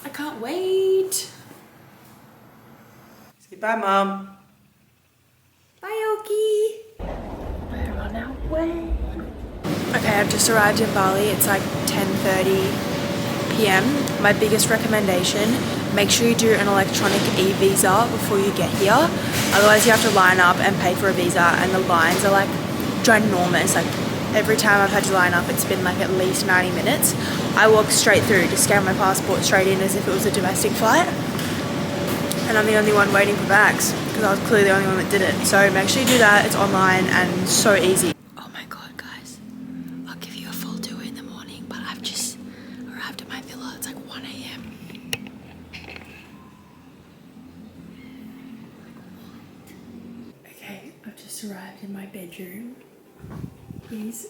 I can't wait. Say bye, Mom. Bye, Oki. We're on our way. Okay, I've just arrived in Bali. It's like 10:30 p.m. My biggest recommendation, make sure you do an electronic e-visa before you get here. Otherwise you have to line up and pay for a visa, and the lines are like ginormous. Like every time I've had to line up, it's been like at least 90 minutes. I walked straight through, just scanned my passport straight in as if it was a domestic flight. And I'm the only one waiting for bags because I was clearly the only one that did it. So make sure you do that. It's online and so easy. Oh my god, guys. I'll give you a full tour in the morning, but I've just arrived at my villa. It's like 1 a.m. Okay, I've just arrived in my bedroom. It is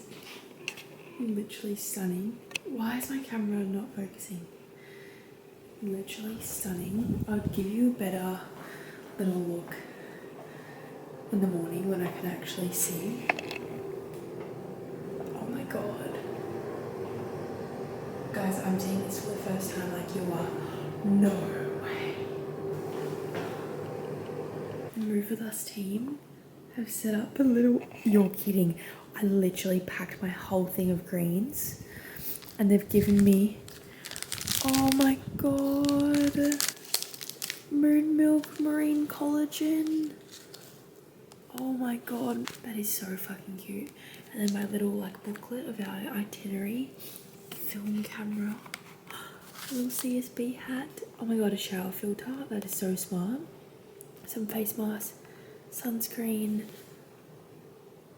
literally stunning. Why is my camera not focusing? Literally stunning. I'll give you a better little look in the morning when I can actually see. Oh my god. Guys, I'm seeing this for the first time. Like, you are no way. The Move With Us team have set up a little, you're kidding, I literally packed my whole thing of greens and they've given me, oh my god, moon milk marine collagen. Oh my god, that is so fucking cute. And then my little like booklet of our itinerary, film camera, a little CSB hat, oh my god, a shower filter, that is so smart, some face masks, sunscreen,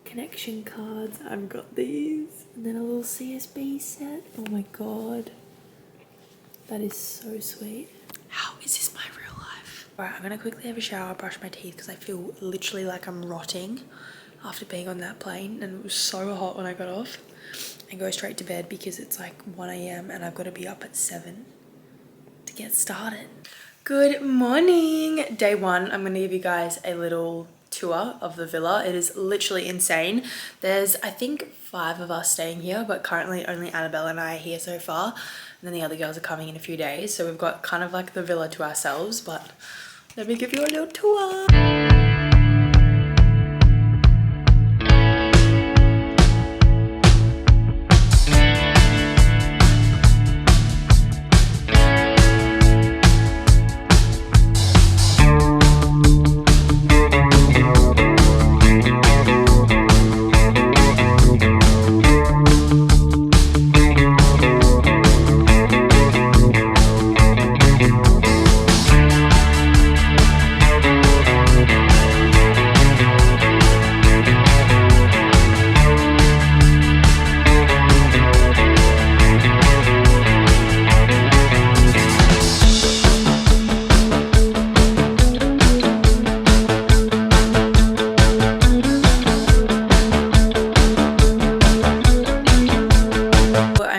connection cards, I've got these, and then a little CSB set. Oh my god, that is so sweet. How is this my real life? Alright, I'm gonna quickly have a shower, brush my teeth because I feel literally like I'm rotting after being on that plane, and it was so hot when I got off, and go straight to bed because it's like 1 a.m. and I've got to be up at 7 to get started. Good morning. Day one, I'm gonna give you guys a little tour of the villa. It is literally insane. There's, I think, 5 of us staying here, but currently only Annabelle and I are here so far, and then the other girls are coming in a few days, so we've got kind of like the villa to ourselves. But let me give you a little tour.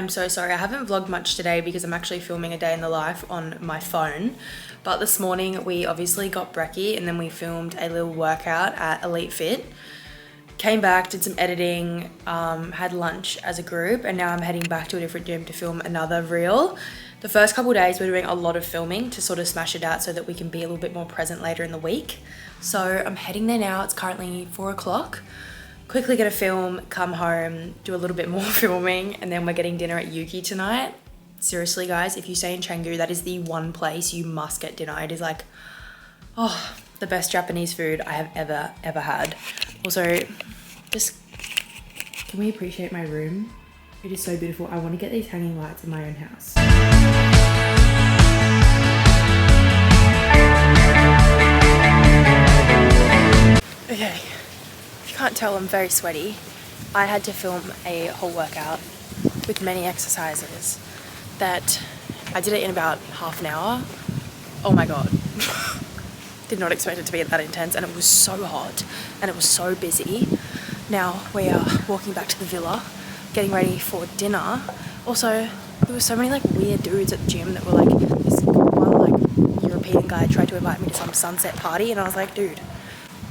So sorry, I haven't vlogged much today because I'm actually filming a day in the life on my phone. But this morning we obviously got brekkie and then we filmed a little workout at Elite Fit. Came back, did some editing, had lunch as a group, and now I'm heading back to a different gym to film another reel. The first couple of days we're doing a lot of filming to sort of smash it out so that we can be a little bit more present later in the week. So I'm heading there now. It's currently 4 o'clock. Quickly get a film, come home, do a little bit more filming, and then we're getting dinner at Yuki tonight. Seriously guys, if you stay in Canggu, that is the one place you must get dinner. It is like, oh, the best Japanese food I have ever had. Also, just, can we appreciate my room? It is so beautiful. I want to get these hanging lights in my own house. Okay. Can't tell, I'm very sweaty. I had to film a whole workout with many exercises that I did it in about half an hour. Oh my god. Did not expect it to be that intense, and it was so hot and it was so busy. Now we are walking back to the villa, getting ready for dinner. Also, there were so many like weird dudes at the gym that were like, this one like European guy tried to invite me to some sunset party, and I was like, dude,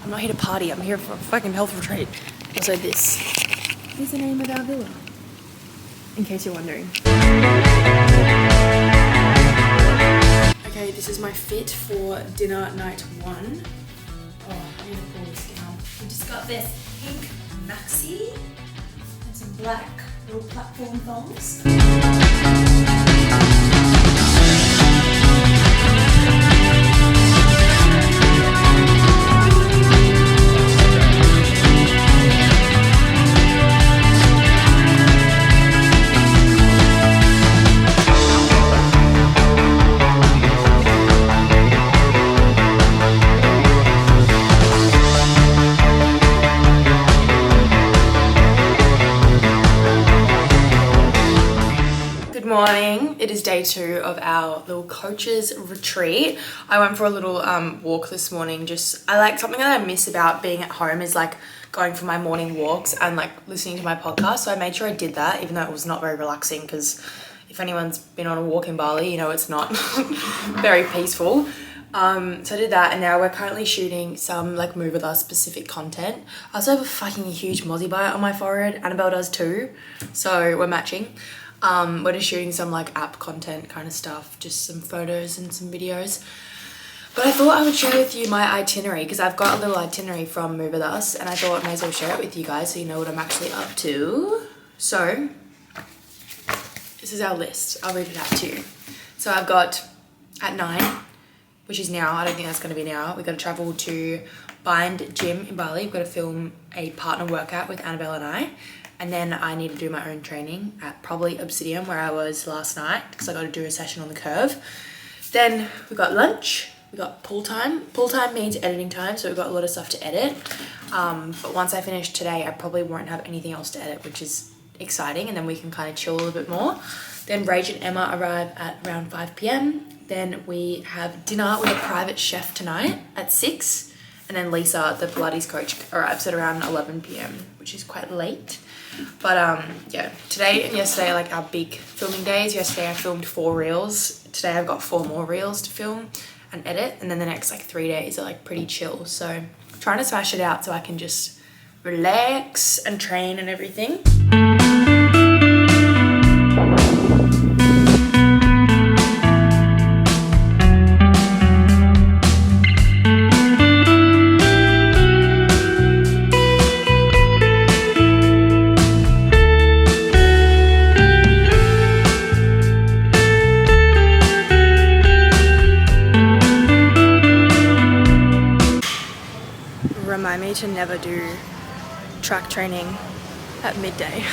I'm not here to party, I'm here for a fucking health retreat. Also, this is the name of our villa, in case you're wondering. my fit for dinner night 1. Oh, I need to pull this down. We just got this pink maxi and some black little platform thongs. Morning. It is day 2 of our little coaches retreat. I went for a little walk this morning. I like something that I miss about being at home is like going for my morning walks and like listening to my podcast. So I made sure I did that, even though it was not very relaxing, because if anyone's been on a walk in Bali, you know it's not very peaceful. So I did that, and now we're currently shooting some like Move With Us specific content. I also have a fucking huge mozzie bite on my forehead. Annabelle does too, so we're matching. We're just shooting some like app content kind of stuff, just some photos and some videos. But I thought I would share with you my itinerary, because I've got a little itinerary from Move With Us, and I thought I may as well share it with you guys so you know what I'm actually up to. So this is our list. I'll read it out to you. So I've got at 9, which is now, I don't think that's going to be now. We've got to travel to Bind Gym in Bali. We've got to film a partner workout with Annabelle and I. And then I need to do my own training at probably Obsidian, where I was last night, because I got to do a session on the curve. Then we got lunch, we got pool time. Pool time means editing time, so we've got a lot of stuff to edit. But once I finish today, I probably won't have anything else to edit, which is exciting, and then we can kind of chill a little bit more. Then Rach and Emma arrive at around 5 p.m. Then we have dinner with a private chef tonight at 6. And then Lisa, the Pilates coach, arrives at around 11 p.m, which is quite late. But yeah, today and yesterday are like our big filming days. Yesterday I filmed 4 reels. Today I've got 4 more reels to film and edit. And then the next like 3 days are like pretty chill. So I'm trying to smash it out so I can just relax and train and everything. Remind me to never do track training at midday.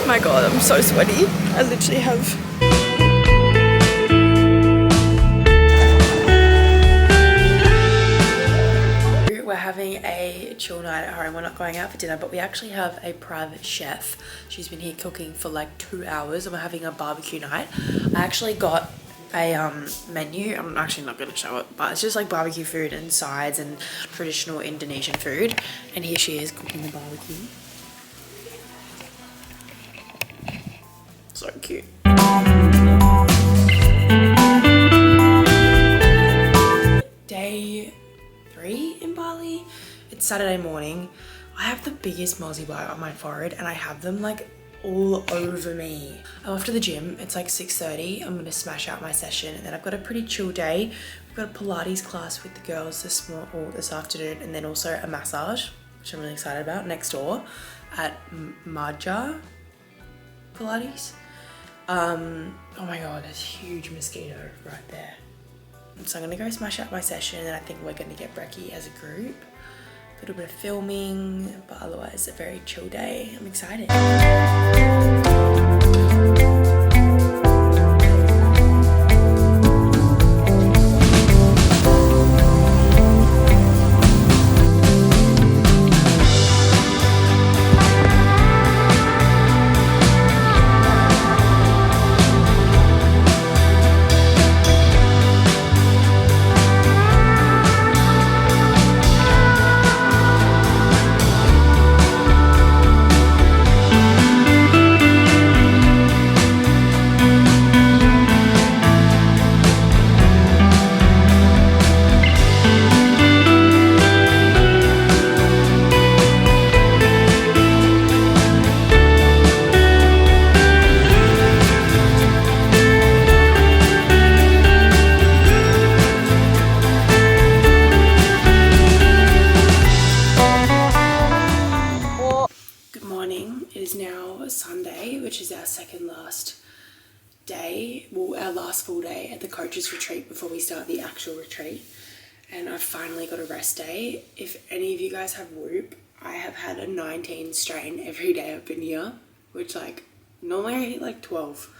My god, I'm so sweaty. I literally have... We're having a chill night at home. We're not going out for dinner, but we actually have a private chef. She's been here cooking for like 2 hours, and we're having a barbecue night. I actually got a menu. I'm actually not going to show it, but it's just like barbecue food and sides and traditional Indonesian food. And here she is cooking the barbecue. So cute. Day 3 in Bali. It's Saturday morning. I have the biggest mozzie bite on my forehead, and I have them like all over me. I'm off to the gym. It's like 6:30. I'm gonna smash out my session, and then I've got a pretty chill day. We've got a Pilates class with the girls this afternoon, and then also a massage, which I'm really excited about, next door at Marja Pilates. Oh my god, there's a huge mosquito right there. So I'm gonna go smash out my session, and then I think we're gonna get brekkie as a group. A little bit of filming, but otherwise a very chill day. I'm excited. last full day at the coaches retreat before we start the actual retreat, and I've finally got a rest day. If any of you guys have Whoop, I have had a 19 strain every day I've been here, which like normally I hit like 12.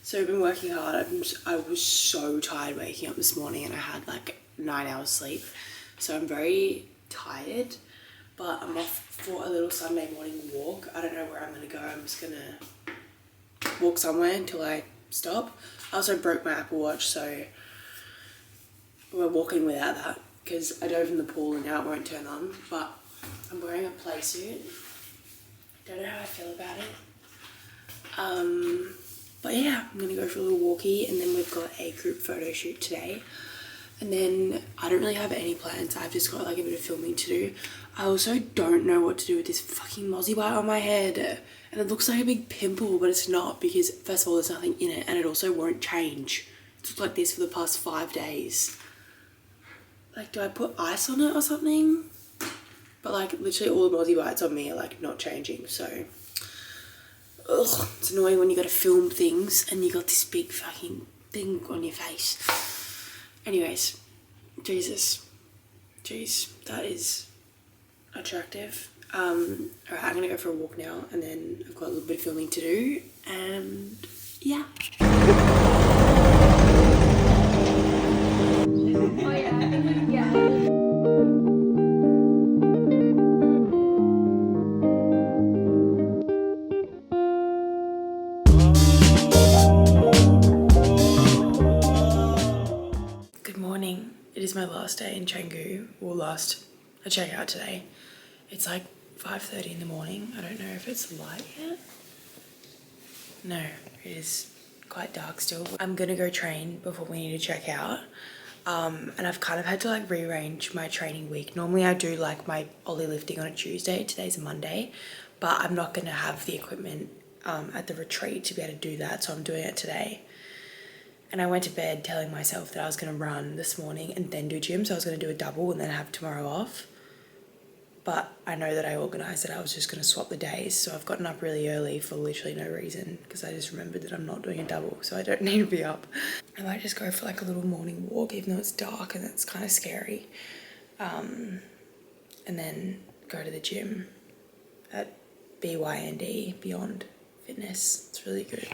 So I've been working hard. I was so tired waking up this morning, and I had like 9 hours sleep. So I'm very tired, but I'm off for a little Sunday morning walk. I don't know where I'm gonna go. I'm just gonna walk somewhere until I stop. I also broke my Apple Watch, so we're walking without that because I dove in the pool and now it won't turn on. But I'm wearing a play suit. Don't know how I feel about it. But yeah, I'm gonna go for a little walkie, and then we've got a group photo shoot today. And then I don't really have any plans. I've just got like a bit of filming to do. I also don't know what to do with this fucking mozzie bite on my head. And it looks like a big pimple, but it's not, because first of all, there's nothing in it, and it also won't change. It's looked like this for the past 5 days. Like, do I put ice on it or something? But like literally all the mozzie bites on me are like not changing, so ugh, it's annoying when you gotta film things and you got this big fucking thing on your face. Anyways, jeez, that is attractive. Alright, I'm gonna go for a walk now, and then I've got a little bit of filming to do, and yeah. Oh yeah. Good morning. It is my last day in Canggu, or last I check out today. It's like 5:30 in the morning. I don't know if it's light yet. No, it is quite dark still. I'm gonna go train before we need to check out. And I've kind of had to like rearrange my training week. Normally I do like my Ollie lifting on a Tuesday. Today's a Monday, but I'm not gonna have the equipment at the retreat to be able to do that, so I'm doing it today. And I went to bed telling myself that I was gonna run this morning and then do gym, so I was gonna do a double and then have tomorrow off. But I know that I organised that I was just going to swap the days, so I've gotten up really early for literally no reason, because I just remembered that I'm not doing a double, so I don't need to be up. I might just go for like a little morning walk, even though it's dark and it's kind of scary, and then go to the gym at BYND, Beyond Fitness. It's really good.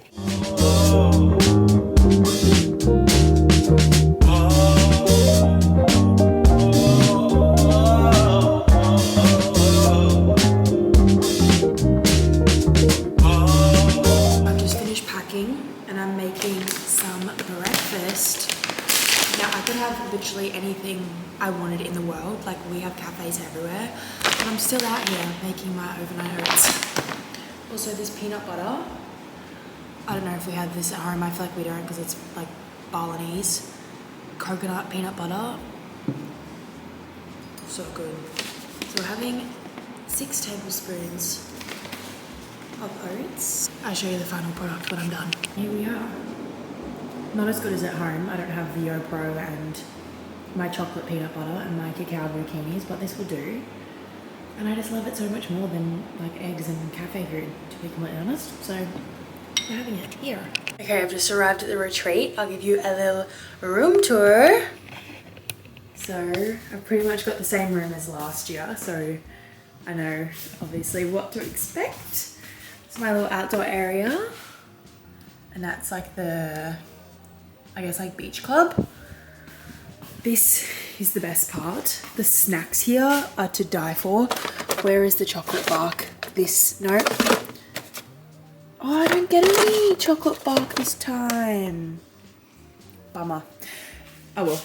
Literally anything I wanted in the world. Like, we have cafes everywhere, but I'm still out here making my overnight oats. Also, this peanut butter, I don't know if we have this at home. I feel like we don't, because it's like Balinese coconut peanut butter. So good. So we're having 6 tablespoons of oats. I'll show you the final product when I'm done. Here we are. Not as good as at home. I don't have the YoPro and my chocolate peanut butter and my cacao bikinis, but this will do. And I just love it so much more than like eggs and cafe food, to be completely honest. So we're having it here. Okay, I've just arrived at the retreat. I'll give you a little room tour. So I've pretty much got the same room as last year, so I know obviously what to expect. It's my little outdoor area, and that's like the, I guess, like beach club. This is the best part. The snacks here are to die for. Where is the chocolate bark? This, no. Oh, I don't get any chocolate bark this time. Bummer. Oh well.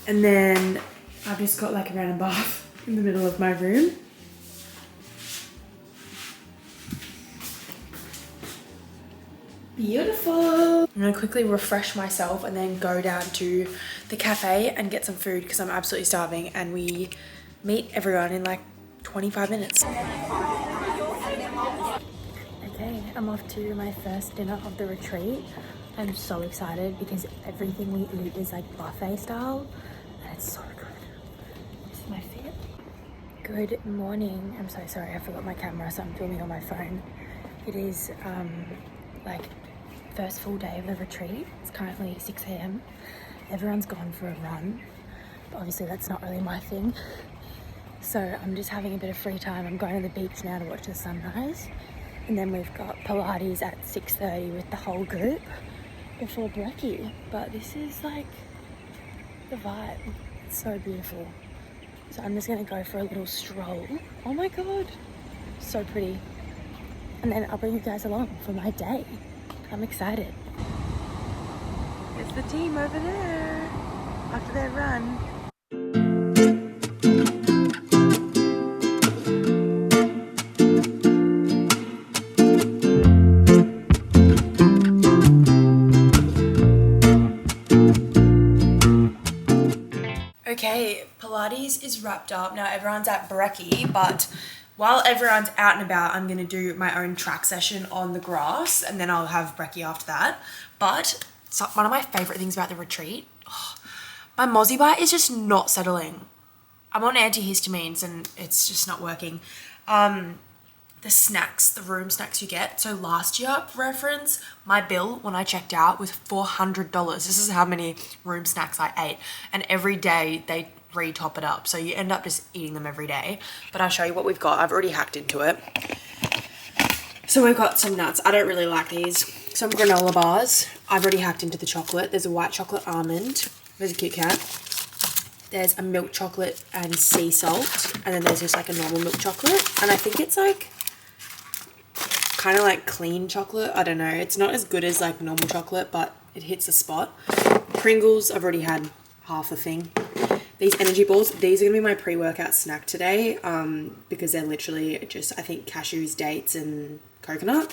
And then I've just got like a random bath in the middle of my room. Beautiful. I'm gonna quickly refresh myself and then go down to the cafe and get some food because I'm absolutely starving, and we meet everyone in like 25 minutes. Okay, I'm off to my first dinner of the retreat. I'm so excited because everything we eat is like buffet style and it's so good. This is my fit. Good morning. I'm so sorry, I forgot my camera, so I'm filming on my phone. It is like first full day of the retreat. It's currently 6 a.m. Everyone's gone for a run, but obviously that's not really my thing. So I'm just having a bit of free time. I'm going to the beach now to watch the sunrise. And then we've got Pilates at 6:30 with the whole group before brekkie. But this is like the vibe. It's so beautiful. So I'm just gonna go for a little stroll. Oh my God, so pretty. And then I'll bring you guys along for my day. I'm excited. It's the team over there after their run. Okay, Pilates is wrapped up. Now everyone's at brekkie, but while everyone's out and about, I'm going to do my own track session on the grass, and then I'll have brekkie after that. But so one of my favourite things about the retreat, my mozzie bite is just not settling. I'm on antihistamines and it's just not working. The snacks, the room snacks you get. So last year, for reference, my bill when I checked out was $400. This is how many room snacks I ate. And every day they re-top it up. So you end up just eating them every day. But I'll show you what we've got. I've already hacked into it. So we've got some nuts. I don't really like these. Some granola bars. I've already hacked into the chocolate. There's a white chocolate almond. There's a Kit Kat. There's a milk chocolate and sea salt. And then there's just like a normal milk chocolate. And I think it's like kind of like clean chocolate. I don't know. It's not as good as like normal chocolate, but it hits the spot. Pringles, I've already had half the thing. These energy balls, these are going to be my pre-workout snack today because they're literally just, I think, cashews, dates, and coconut.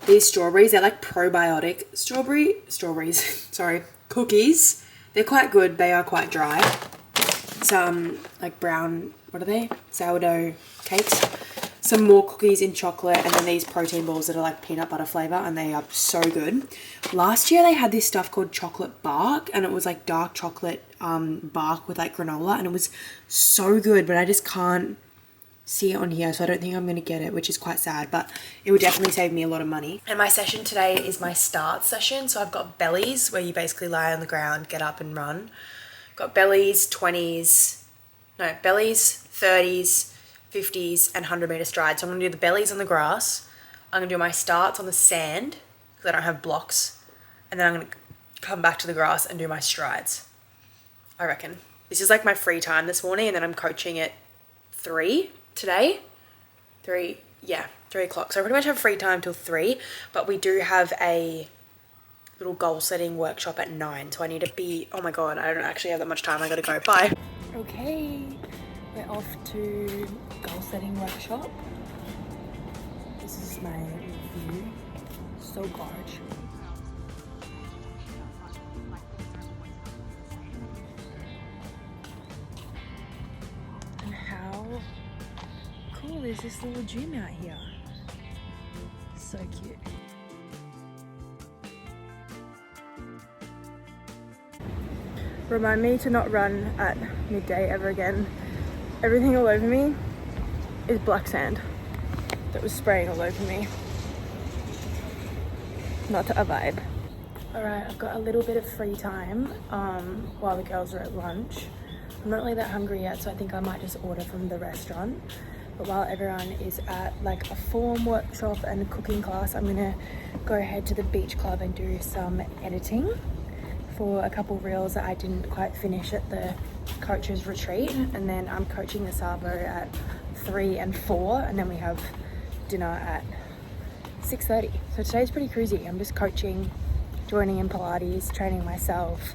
These strawberries, they're like probiotic strawberries, sorry, cookies. They're quite good. They are quite dry. Some like brown, what are they? Sourdough cakes. Some more cookies in chocolate, and then these protein balls that are like peanut butter flavor, and they are so good. Last year they had this stuff called chocolate bark, and it was like dark chocolate bark with like granola, and it was so good, but I just can't see it on here, so I don't think I'm going to get it, which is quite sad, but it would definitely save me a lot of money. And my session today is my start session, so I've got bellies, where you basically lie on the ground, get up and run. Got bellies, 20s, no, bellies, 30s, 50s, and 100-meter strides. So I'm going to do the bellies on the grass. I'm going to do my starts on the sand, because I don't have blocks. And then I'm going to come back to the grass and do my strides, I reckon. This is like my free time this morning, and then I'm coaching at 3 today. 3 o'clock. So I pretty much have free time till 3, but we do have a little goal setting workshop at 9. So I need to be, oh my God, I don't actually have that much time. I got to go. Bye. Okay. We're off to goal setting workshop. This is my view. So gorge. And how cool is this little gym out here? So cute. Remind me to not run at midday ever again. Everything all over me is black sand that was spraying all over me. Not a vibe. Alright, I've got a little bit of free time while the girls are at lunch. I'm not really that hungry yet, so I think I might just order from the restaurant. But while everyone is at like a form workshop and a cooking class, I'm gonna go ahead to the beach club and do some editing for a couple reels that I didn't quite finish at the coach's retreat. And then I'm coaching the Savo at 3 and 4, and then we have dinner at 6:30. So today's pretty cruisy. I'm just coaching, joining in Pilates, training myself,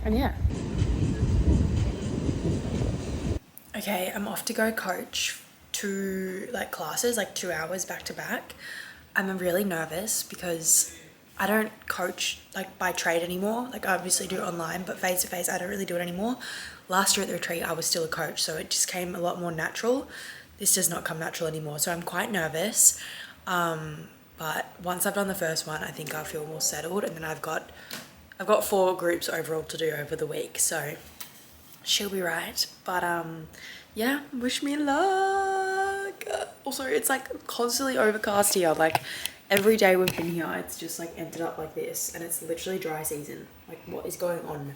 and yeah. Okay, I'm off to go coach 2 like classes, like 2 hours back to back. I'm really nervous because I don't coach like by trade anymore. Like I obviously do online, but face to face, I don't really do it anymore. Last year at the retreat, I was still a coach, so it just came a lot more natural. This does not come natural anymore, so I'm quite nervous. But once I've done the first one, I think I'll feel more settled, and then I've got 4 groups overall to do over the week, so she'll be right. But yeah, wish me luck. Also, it's like constantly overcast here. Like Every day we've been here, it's just like ended up like this, and it's literally dry season. Like, what is going on?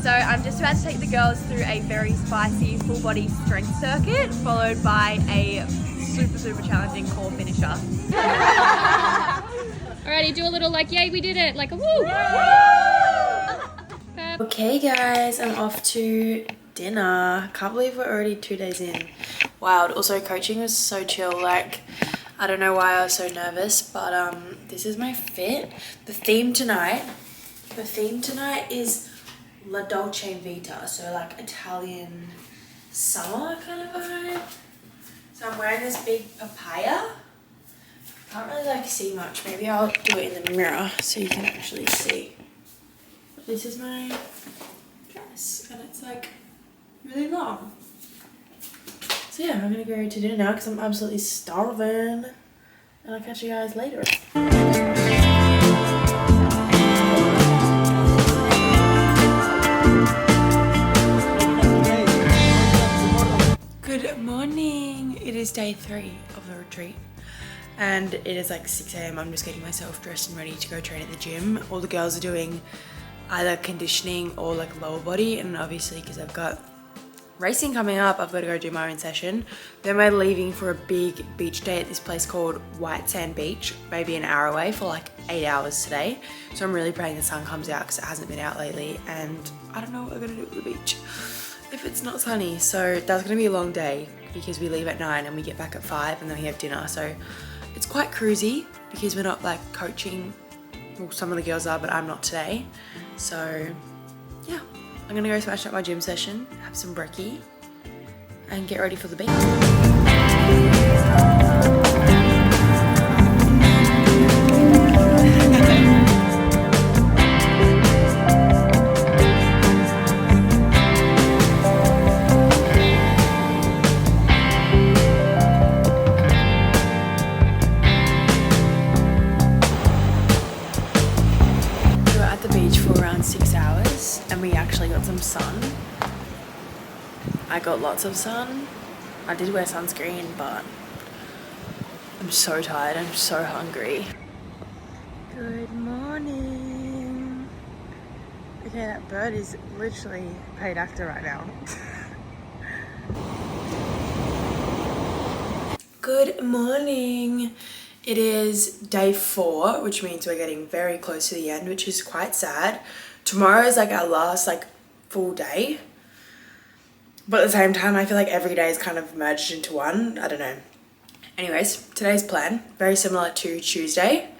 So I'm just about to take the girls through a very spicy full body strength circuit, followed by a super challenging core finisher. Alrighty, do a little like, yay, we did it, like a woo! Okay guys, I'm off to dinner. Can't believe we're already 2 days in. Wow, also coaching was so chill. Like, I don't know why I was so nervous, but this is my fit. The theme tonight is La Dolce Vita, so like Italian summer kind of vibe. So I'm wearing this big papaya. Can't really like see much. Maybe I'll do it in the mirror so you can actually see. This is my dress, and it's like really long. So yeah, I'm gonna go to dinner now because I'm absolutely starving, and I'll catch you guys later. Good morning. It is day 3 of the retreat, and it is like 6 a.m. I'm just getting myself dressed and ready to go train at the gym. All the girls are doing either conditioning or like lower body, and obviously because I've got racing coming up, I've got to go do my own session. Then we're leaving for a big beach day at this place called White Sand Beach, maybe an hour away, for like 8 hours today. So I'm really praying the sun comes out because it hasn't been out lately, and I don't know what we're gonna do at the beach if it's not sunny. So that's gonna be a long day because we leave at 9 and we get back at 5 and then we have dinner. So it's quite cruisy because we're not like coaching. Well, some of the girls are, but I'm not today. So yeah, I'm gonna go smash up my gym session, have some brekkie, and get ready for the beach. Sun. I got lots of sun. I did wear sunscreen, but I'm so tired. I'm so hungry. Good morning. Okay, that bird is literally a paid actor right now. Good morning. It is day 4, which means we're getting very close to the end, which is quite sad. Tomorrow is like our last like full day, but at the same time I feel like every day is kind of merged into one. I don't know. Anyways, today's plan very similar to Tuesday.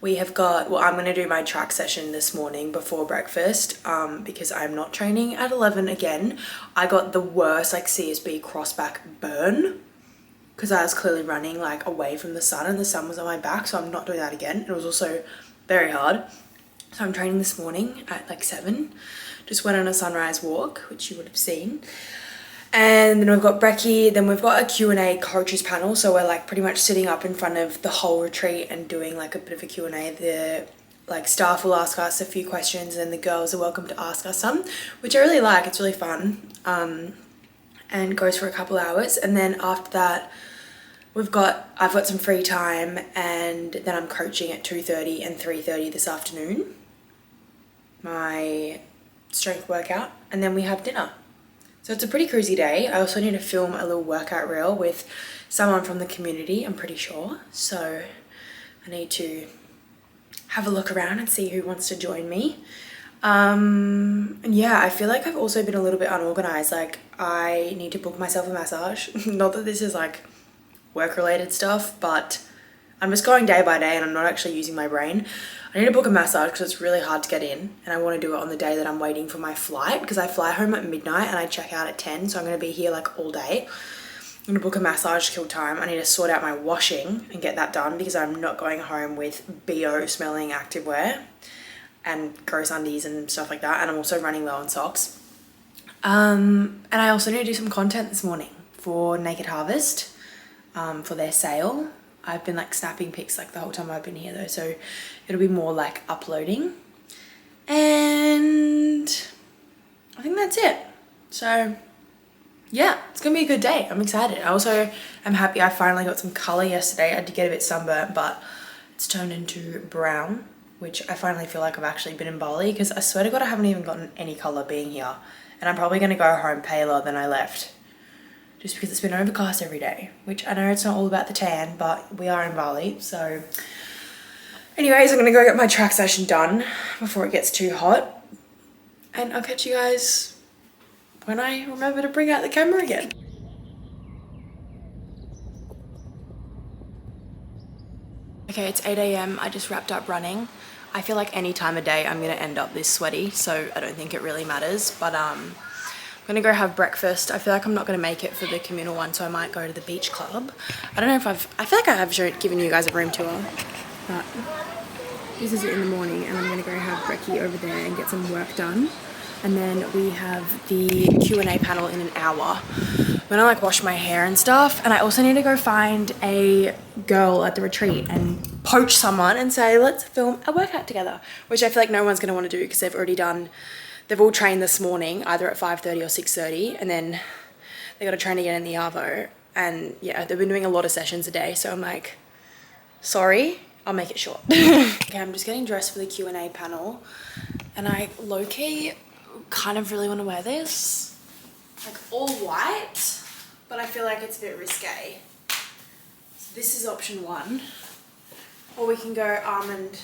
We have got, well, I'm going to do my track session this morning before breakfast because I'm not training at 11 again. I got the worst like CSB crossback burn because I was clearly running like away from the sun and the sun was on my back, so I'm not doing that again. It was also very hard. So I'm training this morning at like 7. Just went on a sunrise walk, which you would have seen. And then we've got brekkie, then we've got a Q&A coaches panel. So we're like pretty much sitting up in front of the whole retreat and doing like a bit of a Q&A. The like staff will ask us a few questions and the girls are welcome to ask us some, which I really like. It's really fun and goes for a couple hours. And then after that, I've got some free time, and then I'm coaching at 2:30 and 3:30 this afternoon. My strength workout, and then we have dinner. So it's a pretty cruisy day. I also need to film a little workout reel with someone from the community, I'm pretty sure. So I need to have a look around and see who wants to join me. And yeah, I feel like I've also been a little bit unorganized. Like, I need to book myself a massage. Not that this is like work related stuff, but I'm just going day by day and I'm not actually using my brain. I need to book a massage because it's really hard to get in, and I want to do it on the day that I'm waiting for my flight because I fly home at midnight and I check out at 10, so I'm going to be here like all day. I'm going to book a massage to kill time. I need to sort out my washing and get that done because I'm not going home with BO smelling activewear and gross undies and stuff like that, and I'm also running low on socks. And I also need to do some content this morning for Naked Harvest for their sale. I've been like snapping pics like the whole time I've been here though, so it'll be more like uploading. And I think that's it. So yeah, it's gonna be a good day. I'm excited. I also am happy I finally got some color yesterday. I did get a bit sunburnt, but It's turned into brown, which I finally feel like I've actually been in Bali, because I swear to God I haven't even gotten any colour being here. And I'm probably going to go home paler than I left, just because it's been overcast every day, which I know it's not all about the tan, but we are in Bali. So anyways, I'm going to go get my track session done before it gets too hot. And I'll catch you guys when I remember to bring out the camera again. Okay, it's 8 AM. I just wrapped up running. I feel like any time of day I'm going to end up this sweaty, so I don't think it really matters. But I'm going to go have breakfast. I feel like I'm not going to make it for the communal one, so I might go to the beach club. I don't know if I feel like I have given you guys a room tour, but this is it in the morning, and I'm going to go have brekkie over there and get some work done. And then we have the Q&A panel in an hour. I'm gonna like wash my hair and stuff, and I also need to go find a girl at the retreat and poach someone and say, let's film a workout together, which I feel like no one's gonna want to do because they've all trained this morning, either at 5:30 or 6:30, and then they got to train again in the arvo. And yeah, they've been doing a lot of sessions a day, so I'm like, sorry, I'll make it short. Okay, I'm just getting dressed for the Q&A panel, and I low-key kind of really want to wear this, like all white, but I feel like it's a bit risque. So this is option one, or we can go almond.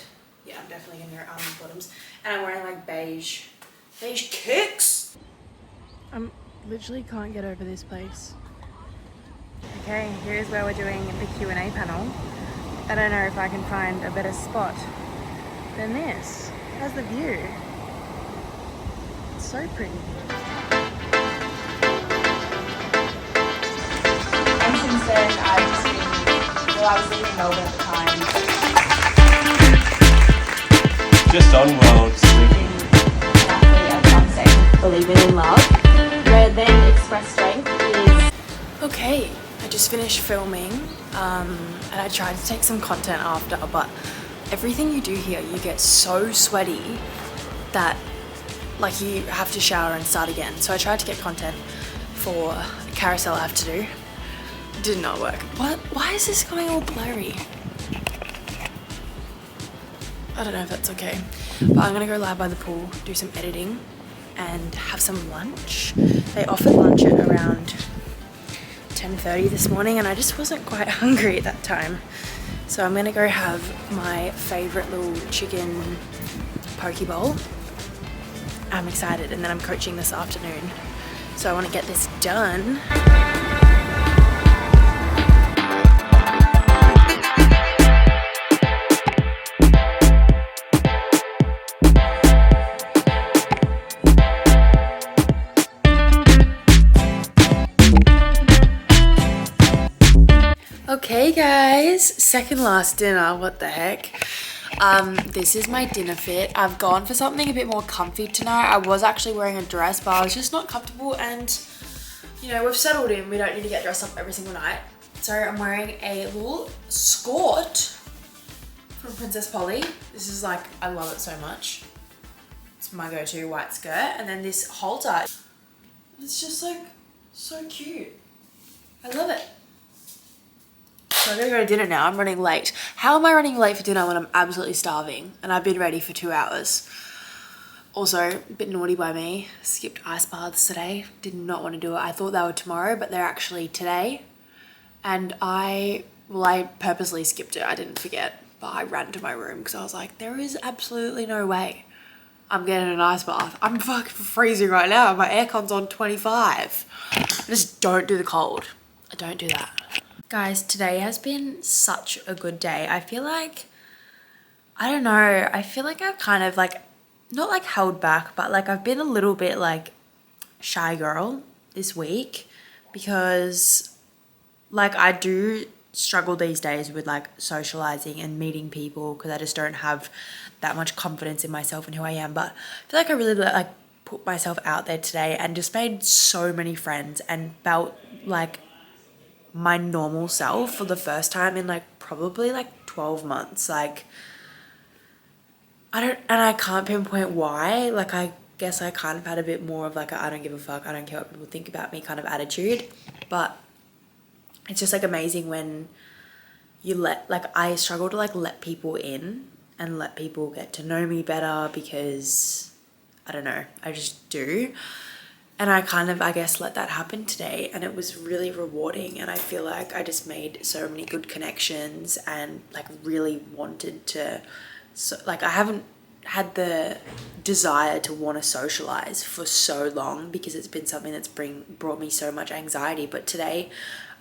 Yeah, I'm definitely gonna go almond bottoms, and I'm wearing like beige kicks. I literally can't get over this place. Okay, here's where we're doing the Q&A panel. I don't know if I can find a better spot than this. How's the view? So pretty. And since then, I've just been, well, I was living in Melbourne at the time. Just on roads. Believe it in love. Where then express strength is. Okay, I just finished filming, and I tried to take some content after, but everything you do here, you get so sweaty that like you have to shower and start again. So I tried to get content for a carousel I have to do. Did not work. What? Why is this going all blurry? I don't know if that's okay. But I'm gonna go lie by the pool, do some editing, and have some lunch. They offered lunch at around 10:30 this morning, and I just wasn't quite hungry at that time. So I'm gonna go have my favorite little chicken poke bowl. I'm excited, and then I'm coaching this afternoon, so I want to get this done. Okay guys, second last dinner, what the heck. This is my dinner fit. I've gone for something a bit more comfy tonight. I was actually wearing a dress, but I was just not comfortable, and you know, we've settled in. We don't need to get dressed up every single night. So I'm wearing a little skirt from Princess Polly. This is like, I love it so much. It's my go-to white skirt. And then this halter. It's just like so cute. I love it. So I'm gonna go to dinner now. I'm running late. How am I running late for dinner when I'm absolutely starving and I've been ready for 2 hours? Also, a bit naughty by me. Skipped ice baths today. Did not want to do it. I thought they were tomorrow, but they're actually today. And I purposely skipped it. I didn't forget, but I ran to my room because I was like, there is absolutely no way I'm getting an ice bath. I'm fucking freezing right now. My aircon's on 25. I just don't do the cold. I don't do that. Guys, today has been such a good day. I feel like, I don't know, I feel like I've kind of like, not like held back, but like I've been a little bit like shy girl this week, because like I do struggle these days with like socializing and meeting people, because I just don't have that much confidence in myself and who I am. But I feel like I really like put myself out there today and just made so many friends and felt like my normal self for the first time in like probably like 12 months. Like I can't pinpoint why. Like I guess I kind of had a bit more of like a I don't give a fuck, I don't care what people think about me kind of attitude. But it's just like amazing when I struggle to like let people in and let people get to know me better because I don't know, I just do. And I kind of, I guess, let that happen today, and it was really rewarding, and I feel like I just made so many good connections and like really wanted to, so like I haven't had the desire to want to socialize for so long because it's been something that's brought me so much anxiety, but today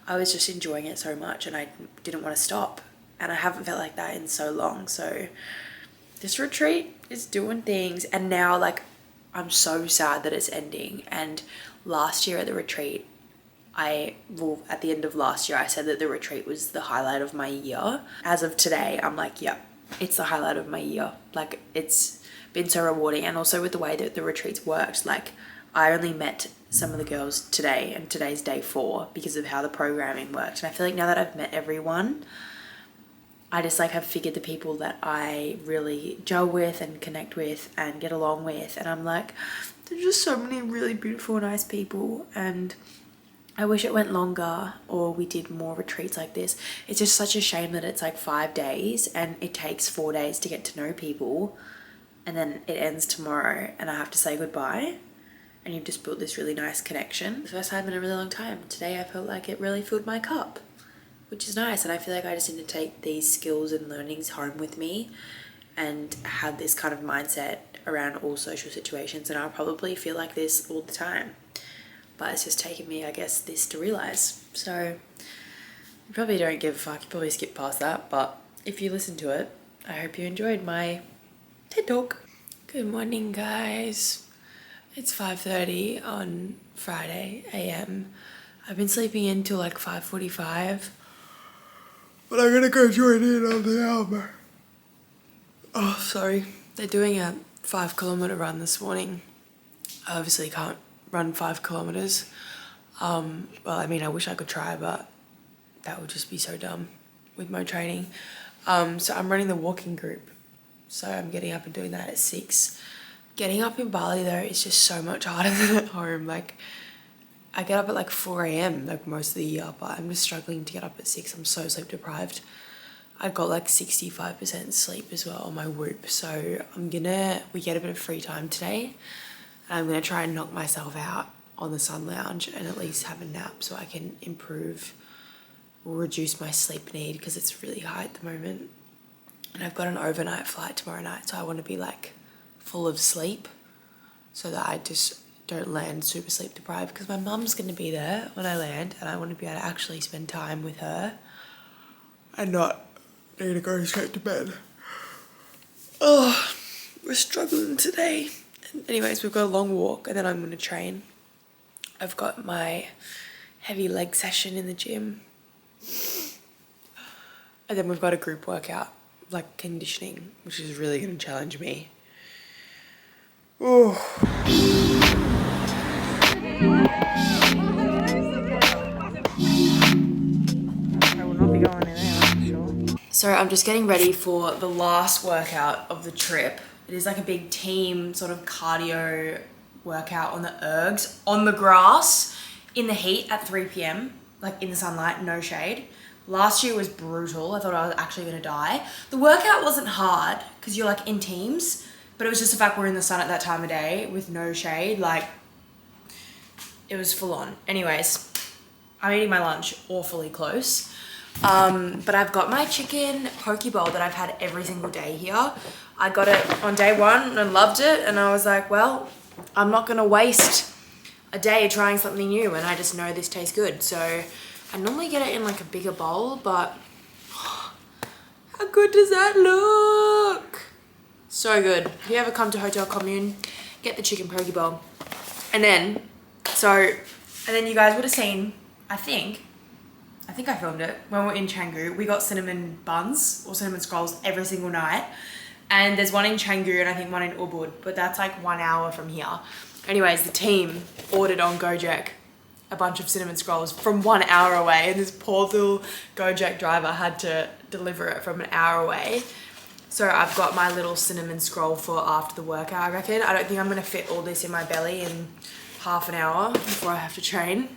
I was just enjoying it so much and I didn't want to stop, and I haven't felt like that in so long. So this retreat is doing things, and now like I'm so sad that it's ending. And last year at the retreat, at the end of last year, I said that the retreat was the highlight of my year. As of today, I'm like, yeah, it's the highlight of my year. Like, it's been so rewarding. And also with the way that the retreats worked, like I only met some of the girls today, and today's day 4 because of how the programming worked. And I feel like now that I've met everyone, I just like have figured the people that I really gel with and connect with and get along with, and I'm like, there's just so many really beautiful, nice people, and I wish it went longer or we did more retreats like this. It's just such a shame that it's like 5 days and it takes 4 days to get to know people, and then it ends tomorrow and I have to say goodbye, and you've just built this really nice connection. The first time in a really long time. Today I felt like it really filled my cup, which is nice. And I feel like I just need to take these skills and learnings home with me and have this kind of mindset around all social situations, and I'll probably feel like this all the time, but it's just taken me, I guess, this to realize. So you probably don't give a fuck, you probably skip past that, but if you listen to it, I hope you enjoyed my TED Talk. Good morning, guys. It's 5:30 on Friday AM. I've been sleeping in till like 5:45. But I'm gonna go join in on the album. Oh, sorry. They're doing a 5-kilometer run this morning. I obviously can't run 5 kilometers. Well, I mean, I wish I could try, but that would just be so dumb with my training. So I'm running the walking group. So I'm getting up and doing that at 6. Getting up in Bali though is just so much harder than at home. Like, I get up at like 4 AM like most of the year, but I'm just struggling to get up at 6. I'm so sleep deprived. I got like 65% sleep as well on my Whoop. So we get a bit of free time today, and I'm gonna try and knock myself out on the sun lounge and at least have a nap so I can improve or reduce my sleep need, because it's really high at the moment. And I've got an overnight flight tomorrow night, so I want to be like full of sleep so that I just don't land super sleep deprived, because my mum's going to be there when I land and I want to be able to actually spend time with her and not need to go straight to bed. Oh, we're struggling today. Anyways, we've got a long walk and then I'm going to train. I've got my heavy leg session in the gym, and then we've got a group workout, like conditioning, which is really going to challenge me. Oh. I will not be going in there, I'm sure. So I'm just getting ready for the last workout of the trip. It is like a big team sort of cardio workout on the ergs, on the grass, in the heat at 3 PM, like in the sunlight, no shade. Last year was brutal. I thought I was actually gonna die. The workout wasn't hard because you're like in teams, but it was just the fact we're in the sun at that time of day with no shade. Like, it was full on. Anyways, I'm eating my lunch awfully close. But I've got my chicken poke bowl that I've had every single day here. I got it on day 1 and loved it. And I was like, well, I'm not gonna waste a day trying something new, and I just know this tastes good. So I normally get it in like a bigger bowl, but how good does that look? So good. If you ever come to Hotel Commune, get the chicken poke bowl. And then you guys would have seen, I think I filmed it when we were in Canggu. We got cinnamon buns or cinnamon scrolls every single night. And there's one in Canggu and I think one in Ubud, but that's like 1 hour from here. Anyways, the team ordered on Gojek a bunch of cinnamon scrolls from 1 hour away, and this poor little Gojek driver had to deliver it from an hour away. So I've got my little cinnamon scroll for after the workout, I reckon. I don't think I'm gonna fit all this in my belly in half an hour before I have to train.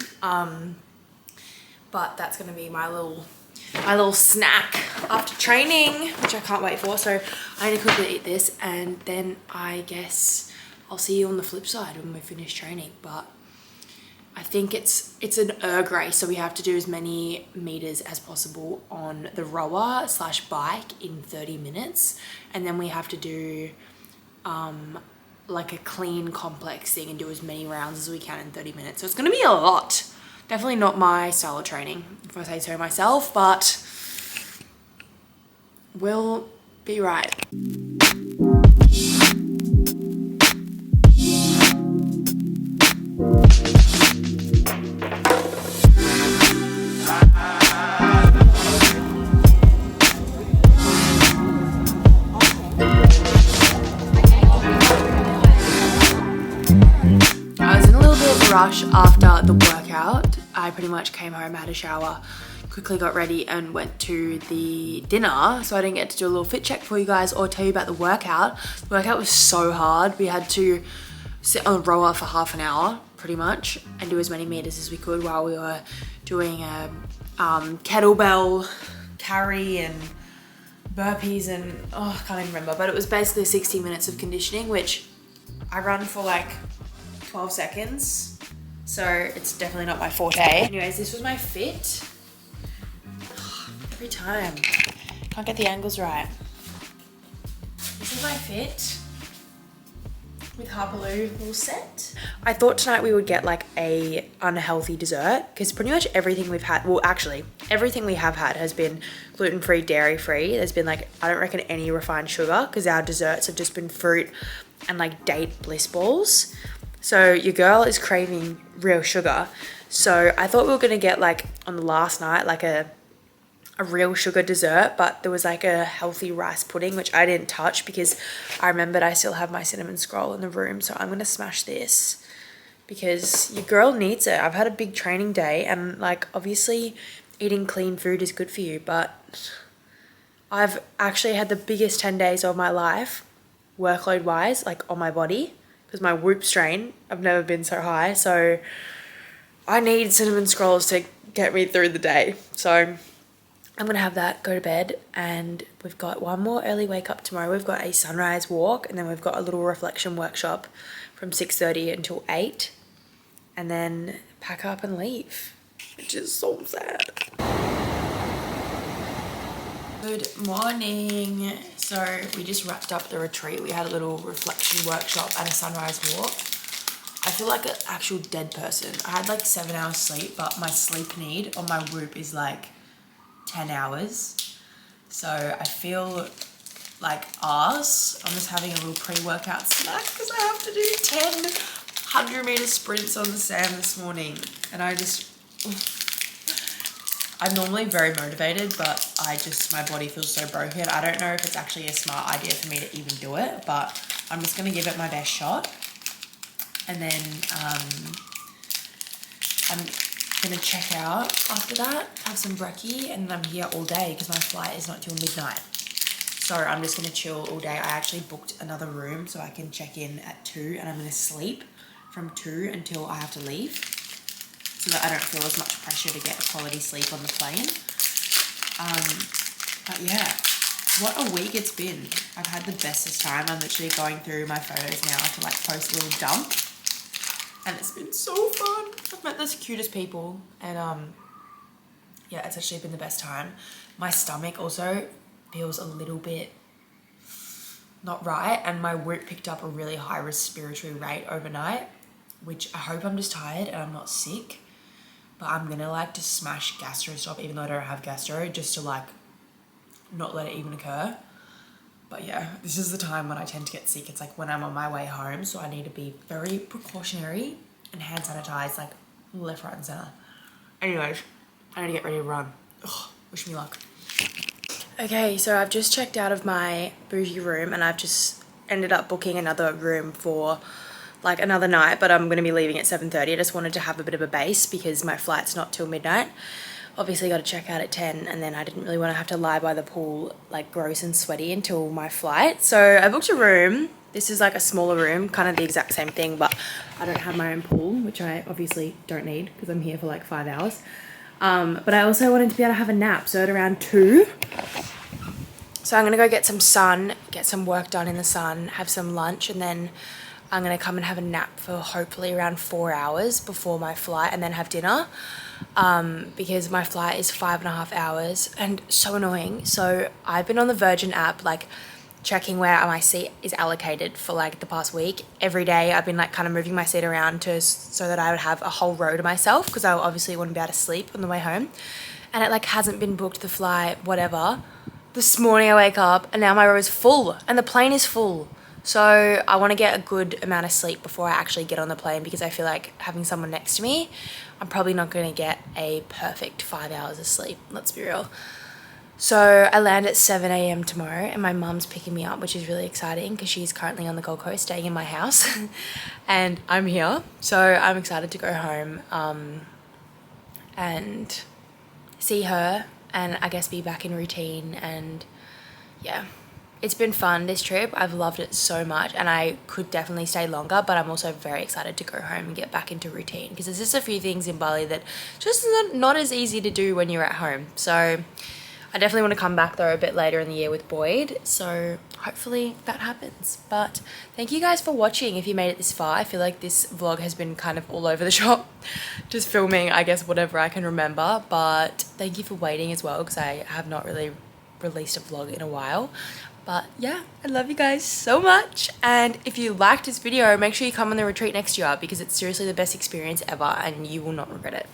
But that's gonna be my little my little snack after training, which I can't wait for. So I need to quickly eat this, and then I guess I'll see you on the flip side when we finish training. But I think it's an erg race, so we have to do as many meters as possible on the rower / bike in 30 minutes, and then we have to do like a clean complex thing and do as many rounds as we can in 30 minutes. So it's going to be a lot. Definitely not my style of training, if I say so myself, but we'll be right. Rush after the workout. I pretty much came home, had a shower, quickly got ready and went to the dinner, so I didn't get to do a little fit check for you guys or tell you about the workout. The workout was so hard. We had to sit on the rower for half an hour pretty much and do as many meters as we could while we were doing a kettlebell carry and burpees and I can't even remember, but it was basically 60 minutes of conditioning, which I run for like 12 seconds. So it's definitely not my forte. Anyways, this was my fit. Every time. Can't get the angles right. This is my fit with Harpaloo little set. I thought tonight we would get like a unhealthy dessert because pretty much everything we've had, well actually everything we have had has been gluten-free, dairy-free. There's been like, I don't reckon any refined sugar because our desserts have just been fruit and like date bliss balls. So your girl is craving real sugar. So I thought we were gonna get like on the last night, like a real sugar dessert, but there was like a healthy rice pudding, which I didn't touch because I remembered I still have my cinnamon scroll in the room. So I'm gonna smash this because your girl needs it. I've had a big training day and like obviously eating clean food is good for you, but I've actually had the biggest 10 days of my life workload wise, like on my body. Because my whoop strain, I've never been so high. So I need cinnamon scrolls to get me through the day. So I'm going to have that, go to bed. And we've got one more early wake up tomorrow. We've got a sunrise walk. And then we've got a little reflection workshop from 6:30 until 8. And then pack up and leave, which is so sad. Good morning. So we just wrapped up the retreat. We had a little reflection workshop and a sunrise walk. I feel like an actual dead person. I had like 7 hours sleep, but my sleep need on my Whoop is like 10 hours. So I feel like arse. I'm just having a little pre-workout snack because I have to do 10 100-meter sprints on the sand this morning. And I'm normally very motivated, but my body feels so broken. I don't know if it's actually a smart idea for me to even do it, but I'm just going to give it my best shot. And then I'm going to check out after that, have some brekkie, and I'm here all day because my flight is not till midnight. So I'm just going to chill all day. I actually booked another room so I can check in at 2, and I'm going to sleep from 2 until I have to leave, so that I don't feel as much pressure to get a quality sleep on the plane. But yeah, what a week it's been. I've had the bestest time. I'm literally going through my photos now to like post a little dump. And it's been so fun. I've met the cutest people. And yeah, it's actually been the best time. My stomach also feels a little bit not right. And my Whoop picked up a really high respiratory rate overnight, which I hope I'm just tired and I'm not sick. But I'm gonna like to smash gastro stop even though I don't have gastro, just to like not let it even occur. But yeah, this is the time when I tend to get sick. It's like when I'm on my way home, so I need to be very precautionary and hand sanitize like left, right and center. Anyways, I need to get ready to run. Ugh, wish me luck. Okay, so I've just checked out of my bougie room and I've just ended up booking another room for like another night, but I'm going to be leaving at 7:30. I just wanted to have a bit of a base because my flight's not till midnight. Obviously got to check out at 10, and then I didn't really want to have to lie by the pool like gross and sweaty until my flight. So I booked a room. This is like a smaller room, kind of the exact same thing, but I don't have my own pool, which I obviously don't need because I'm here for like 5 hours. But I also wanted to be able to have a nap, so at around 2. So I'm going to go get some sun, get some work done in the sun, have some lunch, and then I'm going to come and have a nap for hopefully around 4 hours before my flight, and then have dinner. Because my flight is 5.5 hours and so annoying. So I've been on the Virgin app, like checking where my seat is allocated for like the past week. Every day I've been like kind of moving my seat around so that I would have a whole row to myself, because I obviously wouldn't be able to sleep on the way home. And it like hasn't been booked, the flight, whatever. This morning I wake up and now my row is full and the plane is full. So I want to get a good amount of sleep before I actually get on the plane, because I feel like having someone next to me, I'm probably not going to get a perfect 5 hours of sleep. Let's be real. So I land at 7 a.m. tomorrow, and my mum's picking me up, which is really exciting because she's currently on the Gold Coast staying in my house and I'm here. So I'm excited to go home and see her, and I guess be back in routine. And yeah, it's been fun, this trip. I've loved it so much, and I could definitely stay longer, but I'm also very excited to go home and get back into routine, because there's just a few things in Bali that just not as easy to do when you're at home. So I definitely want to come back though a bit later in the year with Boyd, so hopefully that happens. But thank you guys for watching if you made it this far. I feel like this vlog has been kind of all over the shop, just filming I guess whatever I can remember, but thank you for waiting as well, because I have not really released a vlog in a while. But yeah, I love you guys so much, and if you liked this video, make sure you come on the retreat next year, because it's seriously the best experience ever and you will not regret it.